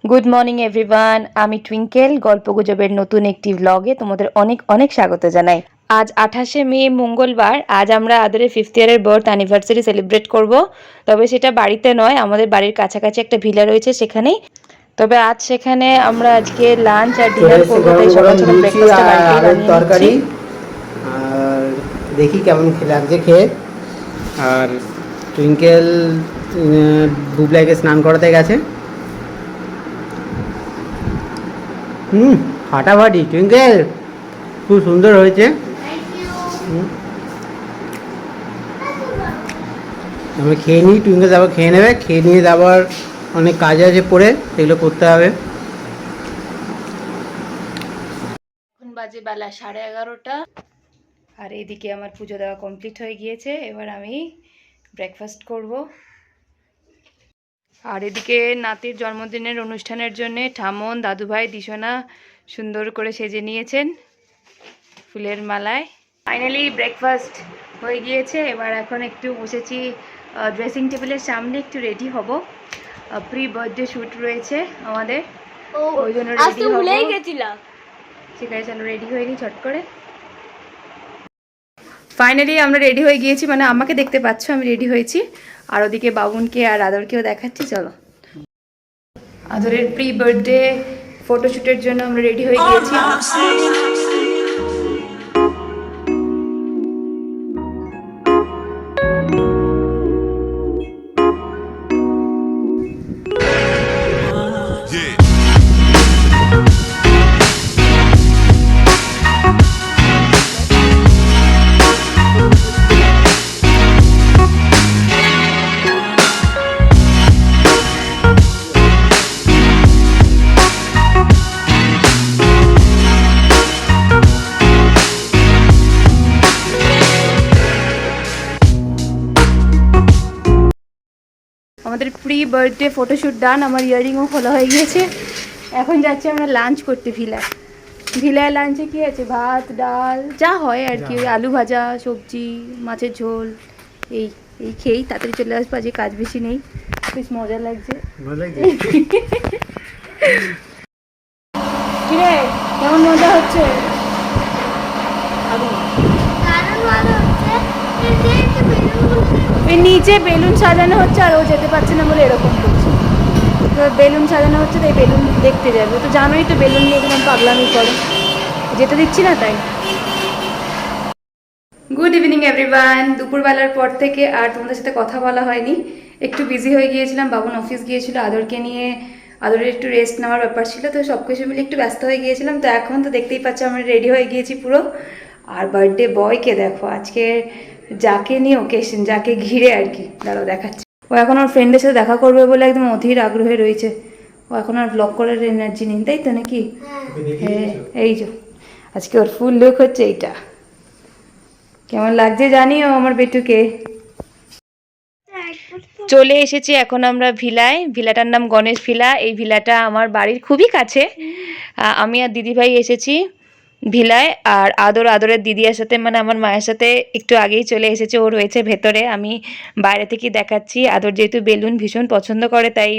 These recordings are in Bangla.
গুড মর্নিং এভরিওয়ান, আমি টুইঙ্কেল গল্পগুজবের নতুন একটি ব্লগে তোমাদের অনেক অনেক স্বাগত জানাই। আজ 28শে মে মঙ্গলবার। আজ আমরা আদরের 5th ইয়ারের বার্থ অ্যানিভার্সারি সেলিব্রেট করব। তবে সেটা বাড়িতে নয়, আমাদের বাড়ির কাছাকাছি একটা ভিলা রয়েছে সেখানেই। তবে আজ সেখানে আমরা আজকে লাঞ্চ আর ডিনার করবো, তাই সকাল সকাল ব্রেকফাস্টটা বাড়িতেই বানিয়ে নিচ্ছি। আর দেখি কেমন লাগছে খেয়ে। আর টুইঙ্কেল বুবলাইকে স্নান করাতে গেছে। ফাটাফাটি টুইঙ্কেল, খুব সুন্দর হয়েছে। আমি খেয়ে নিই, টুইঙ্কেল তারপর খেয়ে নেবে। খেয়ে নিয়ে আবার অনেক কাজ আছে পড়ে, সেগুলো করতে হবে। এখন বাজে বেলা 11:30 আর এদিকে আমার পুজো দেওয়া কমপ্লিট হয়ে গিয়েছে। এবার আমি ব্রেকফাস্ট করব। আর এদিকে নাতির জন্মদিনের অনুষ্ঠানের জন্য ঠামন, দাদুভাই, দিশোনা সুন্দর করে সেজে নিয়েছেন ফুলের মালায়। ফাইনালি ব্রেকফাস্ট হয়ে গিয়েছে। এবার এখন একটু বসেছি ড্রেসিং টেবিলের সামনে, একটু রেডি হব। প্রি বার্থডে শ্যুট রয়েছে আমাদের, ওই জন্য রেডি হয়ে গেছিলাম। ঠিক আছে, চলো রেডি হয়ে নিই ঝট করে। ফাইনালি আমরা রেডি হয়ে গিয়েছি, মানে আমাকে দেখতে পাচ্ছ আমি রেডি হয়েছি। আর ওদিকে বাবুনকে আর আদরকেও দেখাচ্ছি। চলো, আদরের প্রি বার্থডে ফটোশ্যুটের জন্য আমরা রেডি হয়ে গিয়েছি। আমাদের প্রি বার্থডে ফটোশ্যুট ডান। আমার ইয়াররিংও খোলা হয়ে গিয়েছে। এখন যাচ্ছি আমরা লাঞ্চ করতে ভিলায় লাঞ্চে কী আছে, ভাত ডাল যা হয় আর কি, আলু ভাজা, সবজি, মাছের ঝোল, এই এই খেয়েই তাড়াতাড়ি চলে আসবো। আজকে কাজ বেশি নেই, বেশ মজা লাগছে। কিরে কেমন মজা হচ্ছে? নিচে বেলুন সাজানো হচ্ছে আর ও যেতে পারছে না বলে এরকম করছে। তো বেলুন সাজানো হচ্ছে, তাই বেলুন দেখতে যাবে। তো জানোই তো বেলুন নিয়ে একদম পাগলামি করে, যেতে দিচ্ছি না তাই। Good evening everyone. দুপুরবেলার পর থেকে আর তোমাদের সাথে কথা বলা হয়নি, একটু বিজি হয়ে গিয়েছিলাম। বাবুন অফিস গিয়েছিল, আদরকে নিয়ে, আদরের একটু রেস্ট নেওয়ার ব্যাপার ছিল, তো সব কিছু মিলে একটু ব্যস্ত হয়ে গিয়েছিলাম। তো এখন তো দেখতেই পাচ্ছ আমরা রেডি হয়ে গিয়েছি পুরো। আর বার্থডে বয়কে দেখো, আজকে যাকে নিয়ে ওকেশন, যাকে ঘিরে আর কি, দাঁড়াও দেখাচ্ছি। ও এখন ওর ফ্রেন্ডের সাথে দেখা করবে বলে একদম অধীর আগ্রহে রয়েছে। ও এখন আর ব্লগ করার এনার্জি নেই, তাই তো নাকি? হ্যাঁ, এই যে আজকে ওর ফুল লুক হচ্ছে এইটা। কেমন লাগছে জানিও আমার বেটুকে। চলে এসেছি এখন আমরা ভিলাটার নাম গণেশ ভিলা। এই ভিলাটা আমার বাড়ির খুবই কাছে। আমি আর দিদিভাই এসেছি ভিলায়। আর আদরের দিদির সাথে, মানে আমার মায়ের সাথে একটু আগেই চলে এসেছে। ও রয়েছে ভেতরে, আমি বাইরে থেকে দেখাচ্ছি। আদর যেহেতু বেলুন ভীষণ পছন্দ করে, তাই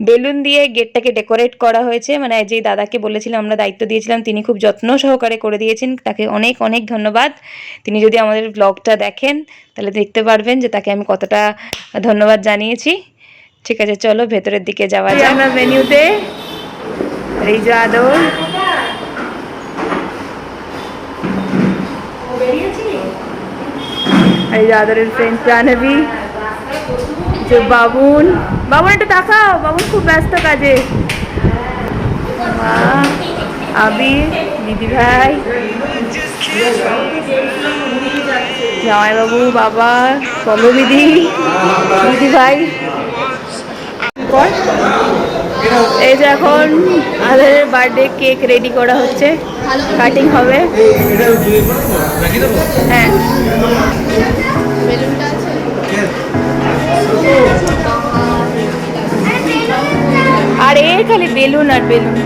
বেলুন দিয়ে গেটটাকে ডেকোরেট করা হয়েছে। মানে যেই দাদাকে বলেছিলাম, আমরা দায়িত্ব দিয়েছিলাম, তিনি খুব যত্ন সহকারে করে দিয়েছেন। তাকে অনেক অনেক ধন্যবাদ। তিনি যদি আমাদের ব্লগটা দেখেন তাহলে দেখতে পারবেন যে তাকে আমি কতটা ধন্যবাদ জানিয়েছি। ঠিক আছে, চলো ভেতরের দিকে যাওয়া যায়। আমরা মেনুতে এই যে আদর, এই যে আদরের ফ্রেন্ড জাহ্নবী, যে বাবুন একটু তাকাও, বাবুন খুব ব্যস্ত কাজে। মা, আবির, দিদিভাই, জামাইবাবু, বাবা, পল্লবিদি, দিদিভাই। এই যে এখন আমাদের বার্থডে কেক রেডি করা হচ্ছে, কাটিং হবে। হ্যাঁ, আর এর খালি বেলুন আর বেলুন।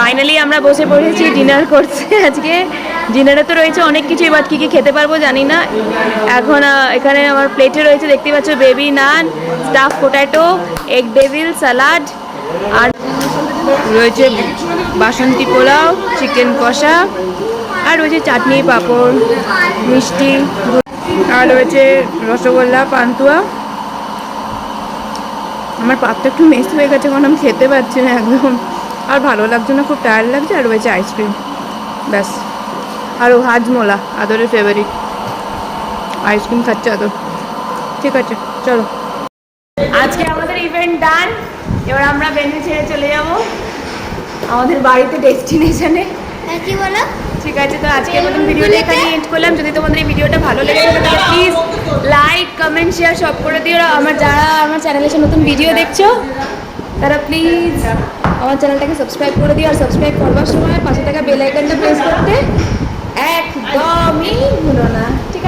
ফাইনালি আমরা বসে পড়েছি ডিনার করতে। আজকে ডিনারে তো রয়েছে অনেক কিছু, এবার কী কী খেতে পারবো জানি না। এখন এখানে আমার প্লেটে রয়েছে দেখতে পাচ্ছ baby naan, stuff potato, egg devil, salad, আর রয়েছে বাসন্তী পোলাও, চিকেন কষা, আর রয়েছে চাটনি, পাঁপড়, মিষ্টি, আর রয়েছে রসগোল্লা, পান্তুয়া। আমার পাতটা একটু মেস্ট হয়ে গেছে কারণ আমি খেতে পারছি না একদম, আর ভালো লাগছে না, খুব টায়ার্ড লাগছে। আর রয়েছে আইসক্রিম, ব্যাস। আর ও হাজমোলা, আদরের ফেভারিট, আইসক্রিম খাচ্ছে আদর। ঠিক আছে, চলো। আজকে আমাদের ইভেন্ট ডান। এবার আমরা ভেন্যু ছেড়ে চলে যাব আমাদের বাড়িতে, ডেস্টিনেশনে। কি বলো? ঠিক আছে, তো আজকের মতন ভিডিওটা এখানে এন্ড করলাম। যদি তোমাদের এই ভিডিওটা ভালো লেগে থাকে তাহলে প্লিজ লাইক, কমেন্ট, শেয়ার সব করে দিও। যারা আমার চ্যানেলে এসে নতুন ভিডিও দেখছো তারা প্লিজ আমার চ্যানেলটাকে সাবস্ক্রাইব করে দিও। আর সাবস্ক্রাইব করবার সময় পাশে থাকা বেল আইকনটা প্রেস করতে একদমই ভুলো না, ঠিক আছে?